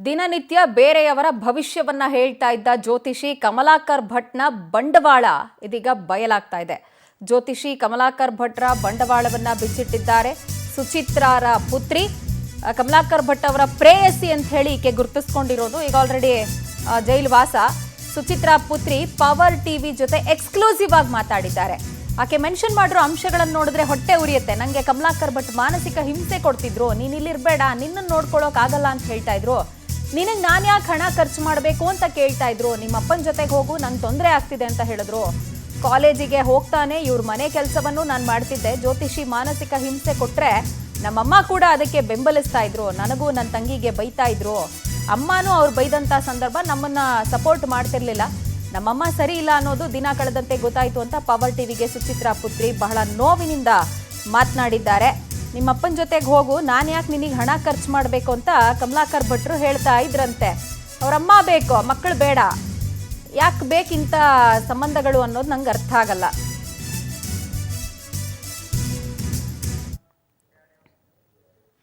ದಿನನಿತ್ಯ ಬೇರೆಯವರ ಭವಿಷ್ಯವನ್ನ ಹೇಳ್ತಾ ಇದ್ದ ಜ್ಯೋತಿಷಿ ಕಮಲಾಕರ್ ಭಟ್ನ ಬಂಡವಾಳ ಇದೀಗ ಬಯಲಾಗ್ತಾ ಇದೆ. ಜ್ಯೋತಿಷಿ ಕಮಲಾಕರ್ ಭಟ್ರ ಬಂಡವಾಳವನ್ನ ಬಿಚ್ಚಿಟ್ಟಿದ್ದಾರೆ. ಸುಚಿತ್ರಾರ ಪುತ್ರಿ ಕಮಲಾಕರ್ ಭಟ್ ಅವರ ಪ್ರೇಯಸಿ ಅಂತ ಹೇಳಿ ಈಕೆ ಗುರುತಿಸ್ಕೊಂಡಿರೋದು. ಈಗ ಆಲ್ರೆಡಿ ಜೈಲು ವಾಸ. ಸುಚಿತ್ರಾ ಪುತ್ರಿ ಪವರ್ ಟಿವಿ ಜೊತೆ ಎಕ್ಸ್ಕ್ಲೂಸಿವ್ ಆಗಿ ಮಾತಾಡಿದ್ದಾರೆ. ಆಕೆ ಮೆನ್ಷನ್ ಮಾಡಿರೋ ಅಂಶಗಳನ್ನು ನೋಡಿದ್ರೆ ಹೊಟ್ಟೆ ಉರಿಯುತ್ತೆ. ನನಗೆ ಕಮಲಾಕರ್ ಭಟ್ ಮಾನಸಿಕ ಹಿಂಸೆ ಕೊಡ್ತಿದ್ರು, ನೀನು ಇಲ್ಲಿರ್ಬೇಡ, ನಿನ್ನನ್ನು ನೋಡ್ಕೊಳ್ಳೋಕೆ ಆಗಲ್ಲ ಅಂತ ಹೇಳ್ತಾ ಇದ್ರು, ನಿನಗೆ ನಾನು ಯಾಕೆ ಹಣ ಖರ್ಚು ಮಾಡಬೇಕು ಅಂತ ಕೇಳ್ತಾ ಇದ್ರು, ನಿಮ್ಮ ಅಪ್ಪನ ಜೊತೆಗೆ ಹೋಗು, ನಂಗೆ ತೊಂದರೆ ಆಗ್ತಿದೆ ಅಂತ ಹೇಳಿದ್ರು. ಕಾಲೇಜಿಗೆ ಹೋಗ್ತಾನೆ ಇವ್ರ ಮನೆ ಕೆಲಸವನ್ನು ನಾನು ಮಾಡ್ತಿದ್ದೆ, ಜ್ಯೋತಿಷಿ ಮಾನಸಿಕ ಹಿಂಸೆ ಕೊಟ್ರೆ ನಮ್ಮಮ್ಮ ಕೂಡ ಅದಕ್ಕೆ ಬೆಂಬಲಿಸ್ತಾ ಇದ್ರು, ನನಗೂ ನನ್ನ ತಂಗಿಗೆ ಬೈತಾ ಇದ್ರು. ಅಮ್ಮನೂ ಅವ್ರು ಬೈದಂಥ ಸಂದರ್ಭ ನಮ್ಮನ್ನ ಸಪೋರ್ಟ್ ಮಾಡ್ತಿರ್ಲಿಲ್ಲ, ನಮ್ಮಮ್ಮ ಸರಿ ಇಲ್ಲ ಅನ್ನೋದು ದಿನ ಕಳೆದಂತೆ ಗೊತ್ತಾಯ್ತು ಅಂತ ಪವರ್ ಟಿವಿಗೆ ಸುಚಿತ್ರಾ ಪುತ್ರಿ ಬಹಳ ನೋವಿನಿಂದ ಮಾತನಾಡಿದ್ದಾರೆ. ನಿಮ್ಮಪ್ಪನ ಜೊತೆಗೆ ಹೋಗು, ನಾನು ಯಾಕೆ ನಿನಗೆ ಹಣ ಖರ್ಚು ಮಾಡಬೇಕು ಅಂತ ಕಮಲಾಕರ್ ಭಟ್ರು ಹೇಳ್ತಾ ಇದ್ರಂತೆ. ಅವರಮ್ಮ ಬೇಕು, ಮಕ್ಕಳು ಬೇಡ, ಯಾಕೆ ಬೇಕಿಂತ ಸಂಬಂಧಗಳು ಅನ್ನೋದು ನಂಗೆ ಅರ್ಥ ಆಗಲ್ಲ.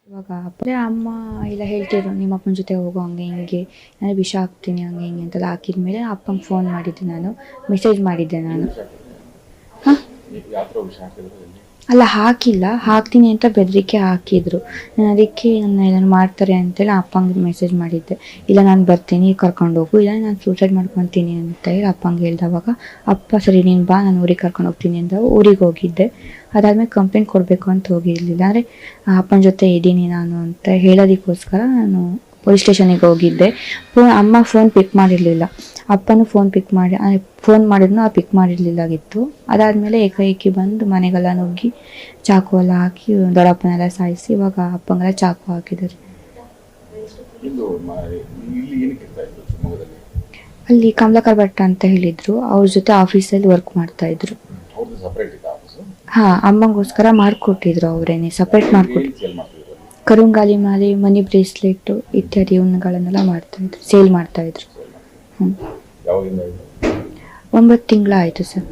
ಇವಾಗ ಅಪ್ಪನೇ ಅಮ್ಮ ಇಲ್ಲ ಹೇಳ್ತಿದ್ರು, ನಿಮ್ಮ ಅಪ್ಪನ ಜೊತೆ ಹೋಗೋ ಹಂಗೆ ಹಿಂಗೆ, ನಾನು ವಿಷ ಹಾಕ್ತೀನಿ ಹಂಗೆ ಹಿಂಗೆ ಅಂತೆಲ್ಲ ಹಾಕಿದ್ಮೇಲೆ ಅಪ್ಪಂಗೆ ಫೋನ್ ಮಾಡಿದ್ದೆ, ನಾನು ಮೆಸೇಜ್ ಮಾಡಿದ್ದೆ. ನಾನು ಅಲ್ಲ ಹಾಕಿಲ್ಲ, ಹಾಕ್ತೀನಿ ಅಂತ ಬೆದರಿಕೆ ಹಾಕಿದ್ರು. ನಾನು ಅದಕ್ಕೆ ನನ್ನ ಏನಾದ್ರು ಮಾಡ್ತಾರೆ ಅಂತೇಳಿ ಅಪ್ಪಂಗೆ ಮೆಸೇಜ್ ಮಾಡಿದ್ದೆ. ಇಲ್ಲ ನಾನು ಬರ್ತೀನಿ, ಕರ್ಕೊಂಡು ಹೋಗು, ಇಲ್ಲ ನಾನು ಸೂಸೈಡ್ ಮಾಡ್ಕೊತೀನಿ ಅಂತ ಹೇಳಿ ಅಪ್ಪಂಗೆ ಹೇಳ್ದವಾಗ ಅಪ್ಪ ಸರಿ ನೀನು ಬಾ, ನಾನು ಊರಿಗೆ ಕರ್ಕೊಂಡು ಹೋಗ್ತೀನಿ ಅಂದಾಗ ಊರಿಗೆ ಹೋಗಿದ್ದೆ. ಅದಾದ್ಮೇಲೆ ಕಂಪ್ಲೇಂಟ್ ಕೊಡಬೇಕು ಅಂತ ಹೋಗಿರಲಿಲ್ಲ, ಅಂದರೆ ಅಪ್ಪನ ಜೊತೆ ಇದ್ದೀನಿ ನಾನು ಅಂತ ಹೇಳೋದಕ್ಕೋಸ್ಕರ ನಾನು ಪೊಲೀಸ್ ಸ್ಟೇಷನಿಗೆ ಹೋಗಿದ್ದೆ. ಅಮ್ಮ ಫೋನ್ ಪಿಕ್ ಮಾಡಿರಲಿಲ್ಲ, ಅಪ್ಪನೂ ಫೋನ್ ಪಿಕ್ ಮಾಡಿ, ಫೋನ್ ಮಾಡಿದ್ನು ಆ ಪಿಕ್ ಮಾಡಿರಲಿಲ್ಲಾಗಿತ್ತು. ಅದಾದಮೇಲೆ ಏಕಾಏಕಿ ಬಂದು ಮನೆಗೆಲ್ಲ ನುಗ್ಗಿ ಚಾಕು ಎಲ್ಲ ಹಾಕಿ ದೊಡ್ಡಪ್ಪನೆಲ್ಲ ಸಾಯಿಸಿ ಇವಾಗ ಅಪ್ಪಂಗೆಲ್ಲ ಚಾಕು ಹಾಕಿದ್ದಾರೆ. ಅಲ್ಲಿ ಕಮಲಾಕರ್ ಭಟ್ ಅಂತ ಹೇಳಿದ್ರು, ಅವ್ರ ಜೊತೆ ಆಫೀಸಲ್ಲಿ ವರ್ಕ್ ಮಾಡ್ತಾಯಿದ್ರು. ಹಾಂ, ಅಮ್ಮಂಗೋಸ್ಕರ ಮಾಡಿಕೊಟ್ಟಿದ್ರು, ಅವರೇನೆ ಸಪ್ರೇಟ್ ಮಾಡಿಕೊಟ್ಟು ಕರುಂಗಾಲಿ ಮಾಲೆ, ಮನಿ ಬ್ರೇಸ್ಲೆಟ್ ಇತ್ಯಾದಿ ಇವನ್ನುಗಳನ್ನೆಲ್ಲ ಮಾಡ್ತಾಯಿದ್ರು, ಸೇಲ್ ಮಾಡ್ತಾಯಿದ್ರು. 9 ತಿಂಗಳು ಆಯಿತು ಸರ್.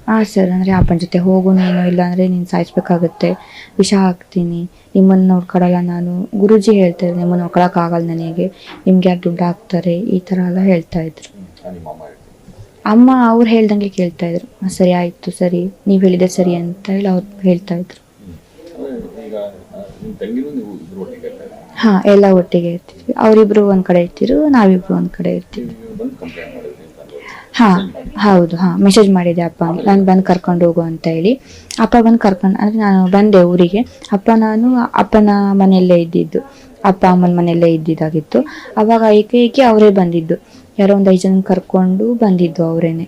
ಹಾಂ ಸರ್, ಅಂದರೆ ಅಪ್ಪನ ಜೊತೆ ಹೋಗು ನೀನು, ಇಲ್ಲಾಂದರೆ ನೀನು ಸಾಯಿಸ್ಬೇಕಾಗತ್ತೆ, ವಿಷ ಹಾಕ್ತೀನಿ, ನಿಮ್ಮನ್ನು ನೋಡ್ಕೊಳಲ್ಲ ನಾನು, ಗುರೂಜಿ ಹೇಳ್ತಾರೆ ನಿಮ್ಮನ್ನು ನೋಡ್ಕೊಳಕ್ಕಾಗಲ್ಲ ನನಗೆ, ನಿಮ್ಗೆ ಯಾರು ದುಡ್ಡು ಹಾಕ್ತಾರೆ, ಈ ಥರ ಎಲ್ಲ ಹೇಳ್ತಾಯಿದ್ರು. ಅಮ್ಮ ಅವ್ರು ಹೇಳ್ದಂಗೆ ಕೇಳ್ತಾಯಿದ್ರು, ಸರಿ ಆಯಿತು ಸರಿ, ನೀವು ಹೇಳಿದೆ ಸರಿ ಅಂತ ಹೇಳಿ ಅವ್ರು ಹೇಳ್ತಾಯಿದ್ರು. ಹಾಂ, ಎಲ್ಲ ಒಟ್ಟಿಗೆ ಇರ್ತಿದ್ವಿ, ಅವರಿಬ್ರು ಒಂದು ಕಡೆ ಇರ್ತಿದ್ರು, ನಾವಿಬ್ರು ಒಂದು ಕಡೆ ಇರ್ತಿದ್ವಿ. ಹಾಂ ಹೌದು, ಹಾಂ ಮೆಸೇಜ್ ಮಾಡಿದೆ ಅಪ್ಪನಿಗೆ, ನಾನು ಬಂದು ಕರ್ಕೊಂಡು ಹೋಗು ಅಂತ ಹೇಳಿ. ಅಪ್ಪ ಬಂದು ಕರ್ಕೊಂಡು, ಅಂದರೆ ನಾನು ಬಂದೆ ಊರಿಗೆ, ನಾನು ಅಪ್ಪನ ಮನೆಯಲ್ಲೇ ಇದ್ದಿದ್ದು, ಅಪ್ಪ ಅಮ್ಮನ ಮನೆಯಲ್ಲೇ ಇದ್ದಿದ್ದಾಗಿತ್ತು. ಅವಾಗ ಏಕೆ ಅವರೇ ಬಂದಿದ್ದು, ಯಾರೋ ಒಂದು 5 ಜನ ಕರ್ಕೊಂಡು ಬಂದಿದ್ದು ಅವರೇನೆ.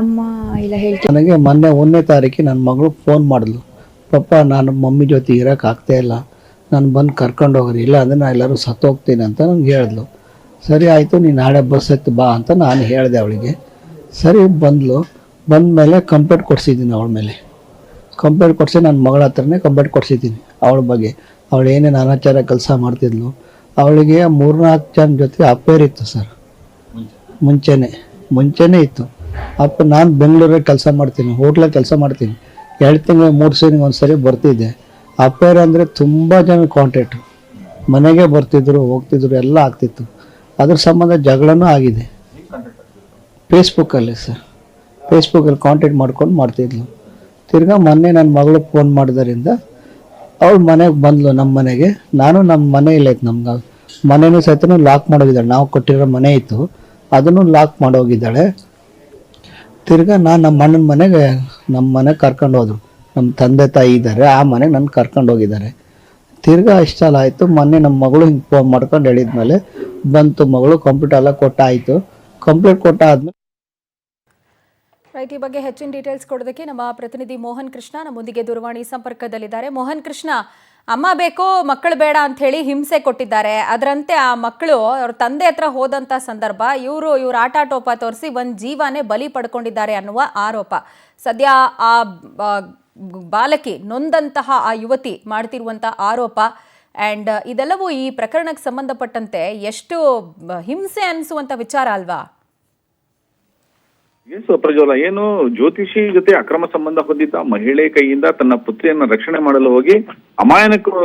ಅಮ್ಮ ಇಲ್ಲ ಹೇಳ್ತೀನಿ, ನನಗೆ ಮೊನ್ನೆ 1ನೇ ತಾರೀಕಿಗೆ ನನ್ನ ಮಗಳು ಫೋನ್ ಮಾಡಿದ್ಲು, ಪಪ್ಪ ನಾನು ಮಮ್ಮಿ ಜೊತೆ ಇರೋಕ್ಕಾಗ್ತಾ ಇಲ್ಲ, ನಾನು ಬಂದು ಕರ್ಕೊಂಡು ಹೋಗ್ರಿ, ಇಲ್ಲ ಅಂದರೆ ನಾನು ಎಲ್ಲರೂ ಸತ್ತೋಗ್ತೀನಿ ಅಂತ ನನಗೆ ಹೇಳಿದ್ಲು. ಸರಿ ಆಯಿತು, ನೀನು ನಾಳೆ ಬಸ್ ಎತ್ತು ಬಾ ಅಂತ ನಾನು ಹೇಳಿದೆ ಅವಳಿಗೆ. ಸರಿ ಬಂದಳು, ಬಂದಮೇಲೆ ಕಂಪ್ಲೇಂಟ್ ಕೊಡಿಸಿದ್ದೀನಿ ಅವಳ ಮೇಲೆ. ಕಂಪ್ಲೇಂಟ್ ಕೊಡಿಸಿ ನನ್ನ ಮಗಳ ಹತ್ರನೇ ಕಂಪ್ಲೇಂಟ್ ಕೊಡಿಸಿದ್ದೀನಿ ಅವಳ ಬಗ್ಗೆ. ಅವಳು ಏನೇನು ಅನಾಚಾರ ಕೆಲಸ ಮಾಡ್ತಿದ್ಲು, ಅವಳಿಗೆ 3-4 ಜನ ಜೊತೆ ಅಫೇರ್ ಇತ್ತು ಸರ್, ಮುಂಚೆನೇ ಇತ್ತು. ಅಪ್ಪ ನಾನು ಬೆಂಗಳೂರಲ್ಲಿ ಕೆಲಸ ಮಾಡ್ತೀನಿ, ಹೋಟ್ಲಾಗ ಕೆಲಸ ಮಾಡ್ತೀನಿ, 2 ತಿಂಗಳು 3 ಸರಿ ಒಂದ್ಸರಿ ಬರ್ತಿದ್ದೆ. ಅಫೇರ್ ಅಂದರೆ ತುಂಬ ಜನ ಕಾಂಟ್ಯಾಕ್ಟು, ಮನೆಗೆ ಬರ್ತಿದ್ರು ಹೋಗ್ತಿದ್ರು ಎಲ್ಲ ಆಗ್ತಿತ್ತು. ಅದ್ರ ಸಂಬಂಧ ಜಗಳನೂ ಆಗಿದೆ. ಫೇಸ್ಬುಕ್ಕಲ್ಲಿ ಸರ್, ಫೇಸ್ಬುಕ್ಕಲ್ಲಿ ಕಾಂಟ್ಯಾಕ್ಟ್ ಮಾಡ್ಕೊಂಡು ಮಾಡ್ತಿದ್ಲು. ತಿರ್ಗಾ ಮೊನ್ನೆ ನನ್ನ ಮಗಳು ಫೋನ್ ಮಾಡಿದ್ರಿಂದ ಅವಳು ಮನೆಗೆ ಬಂದ್ಲು, ನಮ್ಮ ಮನೆಗೆ. ನಾನು ನಮ್ಮ ಮನೆ ಇಲ್ಲ ಇತ್ತು, ನಮ್ಗೆ ಮನೆಯೂ ಸಹಿತ ಲಾಕ್ ಮಾಡೋಗಿದ್ದಾಳೆ, ನಾವು ಕೊಟ್ಟಿರೋ ಮನೆ ಇತ್ತು ಅದನ್ನು ಲಾಕ್ ಮಾಡೋಗಿದ್ದಾಳೆ. ತಿರ್ಗಾ ನಾನು ನಮ್ಮ ಮನೆಗೆ ಕರ್ಕೊಂಡು ಹೋದ್ರು, ನಮ್ಮ ತಂದೆ ತಾಯಿ ಇದ್ದಾರೆ, ಆ ಮನೆಗೆ ನನ್ನ ಕರ್ಕೊಂಡು ಹೋಗಿದ್ದಾರೆ. ತಿರ್ಗಾ ಇಷ್ಟೆಲ್ಲ ಆಯಿತು. ಮೊನ್ನೆ ನಮ್ಮ ಮಗಳು ಹಿಂಗೆ ಫೋನ್ ಮಾಡ್ಕೊಂಡು ಹೇಳಿದ್ಮೇಲೆ ಬಂತು ಮಗಳು, ಕಂಪ್ಯೂಟರ್ ಎಲ್ಲ ಕೊಟ್ಟಾಯಿತು. ಕಂಪ್ಲೀಟ್ ಕೊಟ್ಟಾದ್ಮೇಲೆ ರೈಟ್, ಈ ಬಗ್ಗೆ ಹೆಚ್ಚಿನ ಡೀಟೇಲ್ಸ್ ಕೊಡೋದಕ್ಕೆ ನಮ್ಮ ಪ್ರತಿನಿಧಿ ಮೋಹನ್ ಕೃಷ್ಣ ನಮ್ಮೊಂದಿಗೆ ದೂರವಾಣಿ ಸಂಪರ್ಕದಲ್ಲಿದ್ದಾರೆ. ಮೋಹನ್ ಕೃಷ್ಣ, ಅಮ್ಮ ಬೇಕೋ ಮಕ್ಕಳು ಬೇಡ ಅಂತ ಹೇಳಿ ಹಿಂಸೆ ಕೊಟ್ಟಿದ್ದಾರೆ, ಅದರಂತೆ ಆ ಮಕ್ಕಳು ಅವ್ರ ತಂದೆ ಹತ್ರ ಹೋದಂಥ ಸಂದರ್ಭ ಇವ್ರ ಆಟಾಟೋಪ ತೋರಿಸಿ ಒಂದು ಜೀವನೇ ಬಲಿ ಪಡ್ಕೊಂಡಿದ್ದಾರೆ ಅನ್ನುವ ಆರೋಪ. ಸದ್ಯ ಆ ಬಾಲಕಿ, ನೊಂದಂತಹ ಆ ಯುವತಿ ಮಾಡ್ತಿರುವಂಥ ಆರೋಪ, ಆ್ಯಂಡ್ ಇದೆಲ್ಲವೂ ಈ ಪ್ರಕರಣಕ್ಕೆ ಸಂಬಂಧಪಟ್ಟಂತೆ ಎಷ್ಟು ಹಿಂಸೆ ಅನಿಸುವಂಥ ವಿಚಾರ ಅಲ್ವಾ? ಎಸ್ ಪ್ರಜ್ವಲ, ಏನು ಜ್ಯೋತಿಷಿ ಜೊತೆ ಅಕ್ರಮ ಸಂಬಂಧ ಹೊಂದಿದ್ದ ಮಹಿಳೆ ಕೈಯಿಂದ ತನ್ನ ಪುತ್ರಿಯನ್ನ ರಕ್ಷಣೆ ಮಾಡಲು ಹೋಗಿ ಅಮಾಯಕರು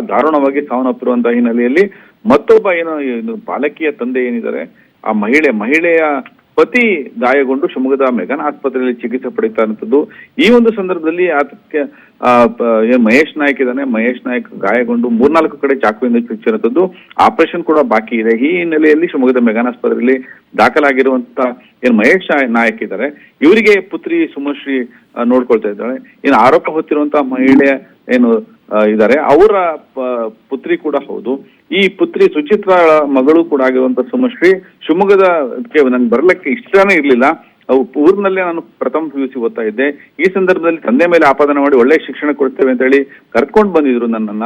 ದಾರುಣವಾಗಿ ಸಾವನ್ನಪ್ಪಿರುವಂತಹ ಹಿನ್ನೆಲೆಯಲ್ಲಿ ಮತ್ತೊಬ್ಬ ಏನು ಬಾಲಕಿಯ ತಂದೆ ಏನಿದ್ದಾರೆ ಆ ಮಹಿಳೆಯ ಪತಿ ಗಾಯಗೊಂಡು ಶಿವಮೊಗ್ಗದ ಮೆಗನ್ ಆಸ್ಪತ್ರೆಯಲ್ಲಿ ಚಿಕಿತ್ಸೆ ಪಡಿತಾ ಇರುವಂತದ್ದು. ಈ ಒಂದು ಸಂದರ್ಭದಲ್ಲಿ ಆತಕ್ಕೆ ಮಹೇಶ್ ನಾಯ್ಕ್ ಇದ್ದಾನೆ, ಮಹೇಶ್ ನಾಯ್ಕ್ ಗಾಯಗೊಂಡು 3-4 ಕಡೆ ಚಾಕುವಿಂದ ಚುಚ್ಚಿರುವಂತದ್ದು. ಆಪರೇಷನ್ ಕೂಡ ಬಾಕಿ ಇದೆ. ಈ ಹಿನ್ನೆಲೆಯಲ್ಲಿ ಶಿವಮೊಗ್ಗದ ಮೆಗನ್ ಆಸ್ಪತ್ರೆಯಲ್ಲಿ ದಾಖಲಾಗಿರುವಂತ ಏನ್ ಮಹೇಶ್ ನಾಯ್ಕ್ ಇದ್ದಾರೆ, ಇವರಿಗೆ ಪುತ್ರಿ ಸುಮಶ್ರೀ ನೋಡ್ಕೊಳ್ತಾ ಇದ್ದಾಳೆ. ಏನು ಆರೋಪ ಹೊತ್ತಿರುವಂತಹ ಮಹಿಳೆ ಏನು ಇದ್ದಾರೆ ಅವರ ಪುತ್ರಿ ಕೂಡ ಹೌದು. ಈ ಪುತ್ರಿ ಸುಚಿತ್ರಾ ಮಗಳು ಕೂಡ ಆಗಿರುವಂತ ಸುಮಶ್ರೀ ಶಿವಮೊಗ್ಗದಕ್ಕೆ ನಂಗೆ ಬರ್ಲಿಕ್ಕೆ ಇಷ್ಟನೇ ಇರ್ಲಿಲ್ಲ. ಊರಿನಲ್ಲೇ ನಾನು ಪ್ರಥಮ PUC ಓದ್ತಾ ಇದ್ದೆ. ಈ ಸಂದರ್ಭದಲ್ಲಿ ತಂದೆ ಮೇಲೆ ಆಪಾದನೆ ಮಾಡಿ ಒಳ್ಳೆ ಶಿಕ್ಷಣ ಕೊಡ್ತೇವೆ ಅಂತ ಹೇಳಿ ಕರ್ಕೊಂಡು ಬಂದಿದ್ರು ನನ್ನನ್ನ.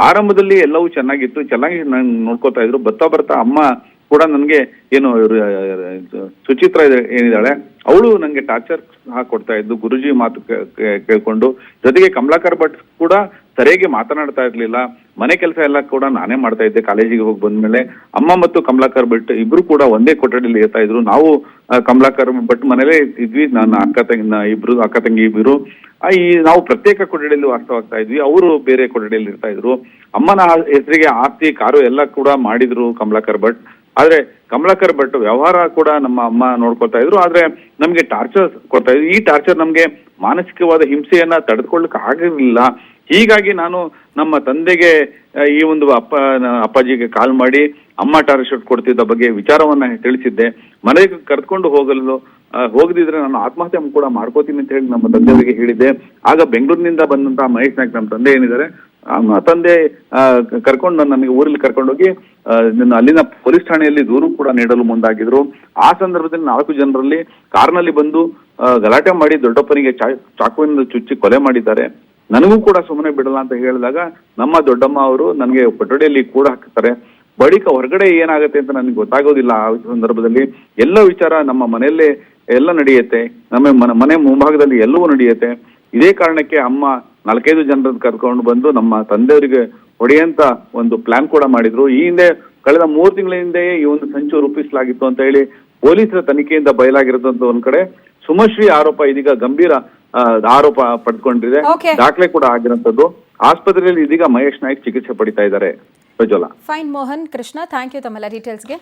ಆರಂಭದಲ್ಲಿ ಎಲ್ಲವೂ ಚೆನ್ನಾಗಿ ನಾನು ನೋಡ್ಕೋತಾ ಇದ್ರು. ಬರ್ತಾ ಅಮ್ಮ ಕೂಡ ನನ್ಗೆ ಏನು ಸುಚಿತ್ರಾ ಏನಿದ್ದಾಳೆ ಅವಳು ನಂಗೆ ಟಾರ್ಚರ್ ಕೊಡ್ತಾ ಇದ್ದು, ಗುರುಜಿ ಮಾತು ಕೇಳ್ಕೊಂಡು. ಜೊತೆಗೆ ಕಮಲಾಕರ್ ಭಟ್ ಕೂಡ ಸರಿಯಾಗಿ ಮಾತನಾಡ್ತಾ ಇರ್ಲಿಲ್ಲ. ಮನೆ ಕೆಲಸ ಎಲ್ಲ ಕೂಡ ನಾನೇ ಮಾಡ್ತಾ ಇದ್ದೆ. ಕಾಲೇಜಿಗೆ ಹೋಗಿ ಬಂದ್ಮೇಲೆ ಅಮ್ಮ ಮತ್ತು ಕಮಲಾಕರ್ ಭಟ್ ಇಬ್ರು ಕೂಡ ಒಂದೇ ಕೊಠಡಿಯಲ್ಲಿ ಇರ್ತಾ ಇದ್ರು. ನಾವು ಕಮಲಾಕರ್ ಭಟ್ ಮನೇಲೆ ಇದ್ವಿ. ನನ್ನ ಅಕ್ಕ ತಂಗಿ ಇಬ್ರು ನಾವು ಪ್ರತ್ಯೇಕ ಕೊಠಡಿಯಲ್ಲಿ ವಾಸವಾಗ್ತಾ ಇದ್ವಿ. ಅವರು ಬೇರೆ ಕೊಠಡಿಯಲ್ಲಿ ಇರ್ತಾ ಇದ್ರು. ಅಮ್ಮನ ಹೆಸರಿಗೆ ಆಸ್ತಿ, ಕಾರು ಎಲ್ಲ ಕೂಡ ಮಾಡಿದ್ರು ಕಮಲಾಕರ್ ಭಟ್. ಆದ್ರೆ ಕಮಲಾಕರ್ ಭಟ್ ವ್ಯವಹಾರ ಕೂಡ ನಮ್ಮ ಅಮ್ಮ ನೋಡ್ಕೊಳ್ತಾ ಇದ್ರು. ಆದ್ರೆ ನಮ್ಗೆ ಟಾರ್ಚರ್ ಕೊಡ್ತಾ ಇದ್ರು. ಈ ಟಾರ್ಚರ್ ನಮ್ಗೆ ಮಾನಸಿಕವಾದ ಹಿಂಸೆಯನ್ನ ತಡೆದುಕೊಳ್ಳಕ್ಕೆ ಆಗಿರ್ಲಿಲ್ಲ. ಹೀಗಾಗಿ ನಾನು ನಮ್ಮ ತಂದೆಗೆ ಈ ಒಂದು ಅಪ್ಪಾಜಿಗೆ ಕಾಲ್ ಮಾಡಿ ಅಮ್ಮ ಟಾರ್ಚರ್ ಕೊಡ್ತಿದ್ದ ಬಗ್ಗೆ ವಿಚಾರವನ್ನ ತಿಳಿಸಿದ್ದೆ. ಮನೆಗೆ ಕರೆದುಕೊಂಡು ಹೋಗದಿದ್ರೆ ನಾನು ಆತ್ಮಹತ್ಯೆ ಕೂಡ ಮಾಡ್ಕೋತೀನಿ ಅಂತ ಹೇಳಿ ನಮ್ಮ ತಂದೆಯವರಿಗೆ ಹೇಳಿದ್ದೆ. ಆಗ ಬೆಂಗಳೂರಿನಿಂದ ಬಂದಂತಹ ಮಹೇಶ್ ನಾಯ್ಕ್ ನಮ್ಮ ತಂದೆ ಏನಿದ್ದಾರೆ ತಂದೆ ಕರ್ಕೊಂಡು ನನಗೆ ಊರಲ್ಲಿ ಕರ್ಕೊಂಡೋಗಿ ಅಲ್ಲಿನ ಪೊಲೀಸ್ ಠಾಣೆಯಲ್ಲಿ ದೂರು ಕೂಡ ನೀಡಲು ಮುಂದಾಗಿದ್ರು. ಆ ಸಂದರ್ಭದಲ್ಲಿ 4 ಜನರಲ್ಲಿ ಕಾರ್ನಲ್ಲಿ ಬಂದು ಗಲಾಟೆ ಮಾಡಿ ದೊಡ್ಡಪ್ಪನಿಗೆ ಚಾಕುವಿನಿಂದ ಚುಚ್ಚಿ ಕೊಲೆ ಮಾಡಿದ್ದಾರೆ. ನನಗೂ ಕೂಡ ಸುಮ್ಮನೆ ಬಿಡಲ್ಲ ಅಂತ ಹೇಳಿದಾಗ ನಮ್ಮ ದೊಡ್ಡಮ್ಮ ಅವರು ನನಗೆ ಕೊಠಡಿಯಲ್ಲಿ ಕೂಡ ಹಾಕ್ತಾರೆ. ಬಳಿಕ ಹೊರಗಡೆ ಏನಾಗುತ್ತೆ ಅಂತ ನನಗೆ ಗೊತ್ತಾಗೋದಿಲ್ಲ. ಆ ಸಂದರ್ಭದಲ್ಲಿ ಎಲ್ಲ ವಿಚಾರ ನಮ್ಮ ಮನೆಯಲ್ಲೇ ಎಲ್ಲ ನಡೆಯುತ್ತೆ. ನಮ್ಮ ಮನೆ ಮುಂಭಾಗದಲ್ಲಿ ಎಲ್ಲವೂ ನಡೆಯುತ್ತೆ. ಇದೇ ಕಾರಣಕ್ಕೆ ಅಮ್ಮ 4-5 ಜನರನ್ನು ಕರ್ಕೊಂಡು ಬಂದು ನಮ್ಮ ತಂದೆಯವರಿಗೆ ಹೊಡೆಯಂತ ಒಂದು ಪ್ಲಾನ್ ಕೂಡ ಮಾಡಿದ್ರು. ಈ ಹಿಂದೆ ಕಳೆದ 3 ತಿಂಗಳ ಹಿಂದೆಯೇ ಈ ಒಂದು ಸಂಚು ರೂಪಿಸಲಾಗಿತ್ತು ಅಂತ ಹೇಳಿ ಪೊಲೀಸರ ತನಿಖೆಯಿಂದ ಬಯಲಾಗಿರುತ್ತಂತ ಒಂದ್ ಕಡೆ. ಸುಮಶ್ರೀ ಆರೋಪ ಇದೀಗ ಗಂಭೀರ ಆರೋಪ ಪಡೆದುಕೊಂಡಿದೆ. ದಾಖಲೆ ಕೂಡ ಆಗಿರುವಂತದ್ದು. ಆಸ್ಪತ್ರೆಯಲ್ಲಿ ಇದೀಗ ಮಹೇಶ್ ನಾಯ್ಕ್ ಚಿಕಿತ್ಸೆ ಪಡಿತಾ ಇದ್ದಾರೆ. Prajwal. Fine Mohan Krishna, thank you ತಮ್ಮೆಲ್ಲ ಡೀಟೇಲ್ಸ್ಗೆ.